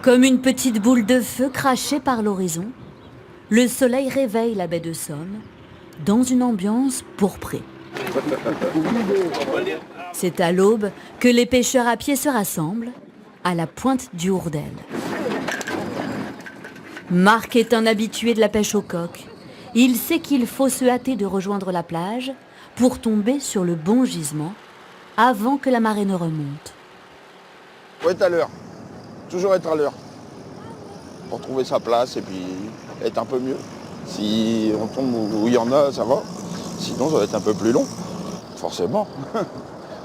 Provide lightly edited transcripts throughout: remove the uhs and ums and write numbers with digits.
Comme une petite boule de feu crachée par l'horizon, le soleil réveille la baie de Somme dans une ambiance pourprée. C'est à l'aube que les pêcheurs à pied se rassemblent à la pointe du Hourdel. Marc est un habitué de la pêche au coq. Il sait qu'il faut se hâter de rejoindre la plage pour tomber sur le bon gisement avant que la marée ne remonte. Faut être à l'heure, toujours être à l'heure pour trouver sa place et puis être un peu mieux. Si on tombe où il y en a, ça va. Sinon, ça va être un peu plus long, forcément.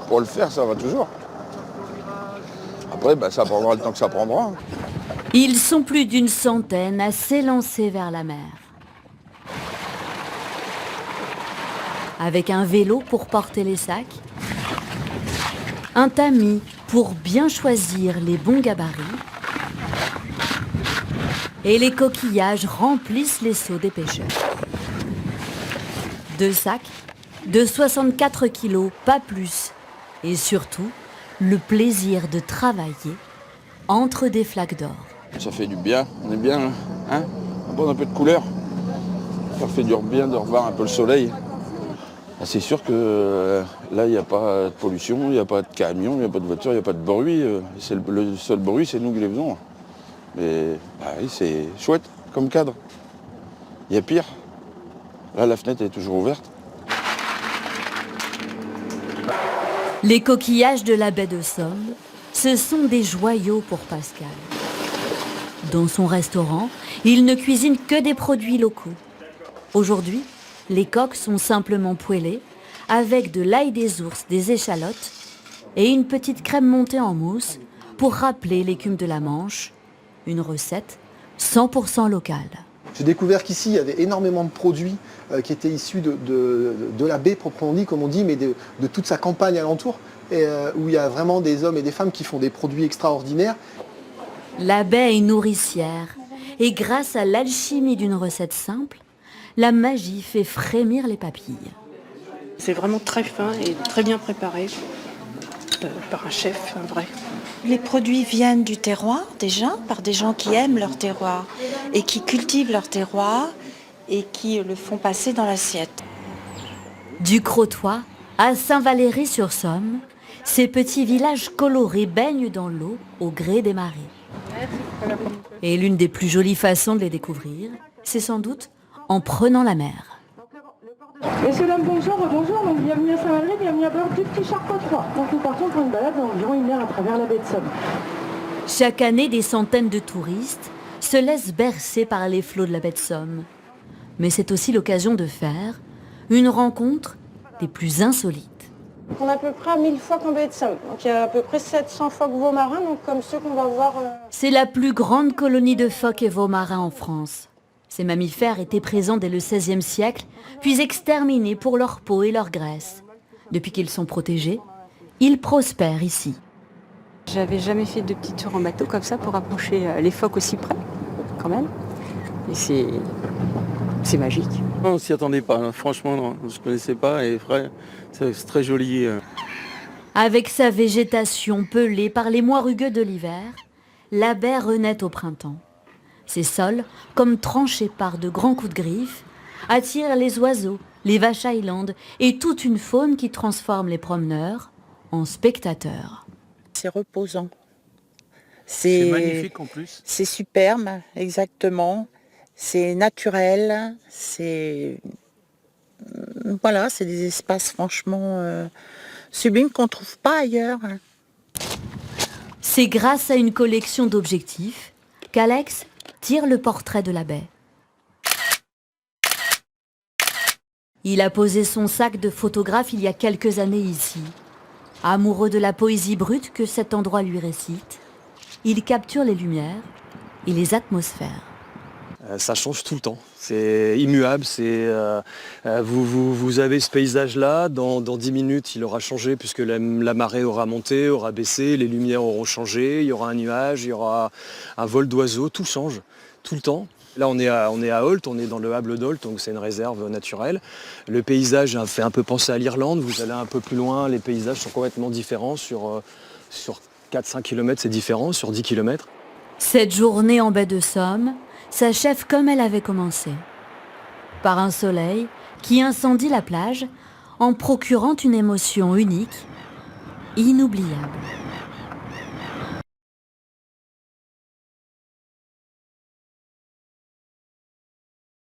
Pour le faire, ça va toujours. Après, ça prendra le temps que ça prendra. Ils sont plus d'une centaine à s'élancer vers la mer. Avec un vélo pour porter les sacs, un tamis pour bien choisir les bons gabarits, et les coquillages remplissent les seaux des pêcheurs. 2 sacs de 64 kilos, pas plus. Et surtout, le plaisir de travailler entre des flaques d'or. Ça fait du bien, on est bien, hein, on prend un peu de couleur. Ça fait du bien de revoir un peu le soleil. C'est sûr que là, il n'y a pas de pollution, il n'y a pas de camion, il n'y a pas de voiture, il n'y a pas de bruit. Le seul bruit, c'est nous qui les faisons. Mais oui, c'est chouette comme cadre. Il y a pire. Là, la fenêtre est toujours ouverte. Les coquillages de la baie de Somme, ce sont des joyaux pour Pascal. Dans son restaurant, il ne cuisine que des produits locaux. Aujourd'hui, les coques sont simplement poêlées avec de l'ail des ours, des échalotes et une petite crème montée en mousse pour rappeler l'écume de la Manche. Une recette 100% locale. J'ai découvert qu'ici, il y avait énormément de produits qui étaient issus de la baie proprement dit, comme on dit, mais de toute sa campagne alentour, où il y a vraiment des hommes et des femmes qui font des produits extraordinaires. La baie est nourricière, et grâce à l'alchimie d'une recette simple, la magie fait frémir les papilles. C'est vraiment très fin et très bien préparé par un chef, un vrai. Les produits viennent du terroir déjà, par des gens qui aiment leur terroir et qui cultivent leur terroir et qui le font passer dans l'assiette. Du Crotoy à Saint-Valery-sur-Somme, ces petits villages colorés baignent dans l'eau au gré des marées. Et l'une des plus jolies façons de les découvrir, c'est sans doute en prenant la mer. Messieurs, dames, bonjour, bonjour, donc bienvenue à Saint-Valery, bienvenue à bord du petit char Crotoy. Donc nous partons pour une balade d'environ 1 heure à travers la baie de Somme. Chaque année, des centaines de touristes se laissent bercer par les flots de la baie de Somme. Mais c'est aussi l'occasion de faire une rencontre des plus insolites. On est à peu près à 1000 phoques en baie de Somme. Donc il y a à peu près 700 phoques veaux marins, donc comme ceux qu'on va voir. C'est la plus grande colonie de phoques et veaux marins en France. Ces mammifères étaient présents dès le XVIe siècle, puis exterminés pour leur peau et leur graisse. Depuis qu'ils sont protégés, ils prospèrent ici. J'avais jamais fait de petits tours en bateau comme ça pour approcher les phoques aussi près, quand même. Et c'est magique. On s'y attendait pas, hein. Franchement, non, je ne connaissais pas et c'est très joli. Avec sa végétation pelée par les mois rugueux de l'hiver, la baie renaît au printemps. Ses sols, comme tranchés par de grands coups de griffe, attirent les oiseaux, les vaches highland et toute une faune qui transforme les promeneurs en spectateurs. C'est reposant. C'est magnifique en plus. C'est superbe, exactement. C'est naturel. Voilà, c'est des espaces franchement sublimes qu'on ne trouve pas ailleurs. C'est grâce à une collection d'objectifs qu'Alex tire le portrait de la baie. Il a posé son sac de photographe il y a quelques années ici. Amoureux de la poésie brute que cet endroit lui récite, il capture les lumières et les atmosphères. Ça change tout le temps, c'est immuable, vous avez ce paysage-là, dans 10 minutes il aura changé puisque la marée aura monté, aura baissé, les lumières auront changé, il y aura un nuage, il y aura un vol d'oiseaux, tout change, tout le temps. Là on est à Holt, on est dans le Hable d'Holt, donc c'est une réserve naturelle. Le paysage fait un peu penser à l'Irlande, vous allez un peu plus loin, les paysages sont complètement différents, sur 4-5 km c'est différent, sur 10 km. Cette journée en baie de Somme s'achève comme elle avait commencé, par un soleil qui incendie la plage en procurant une émotion unique, inoubliable.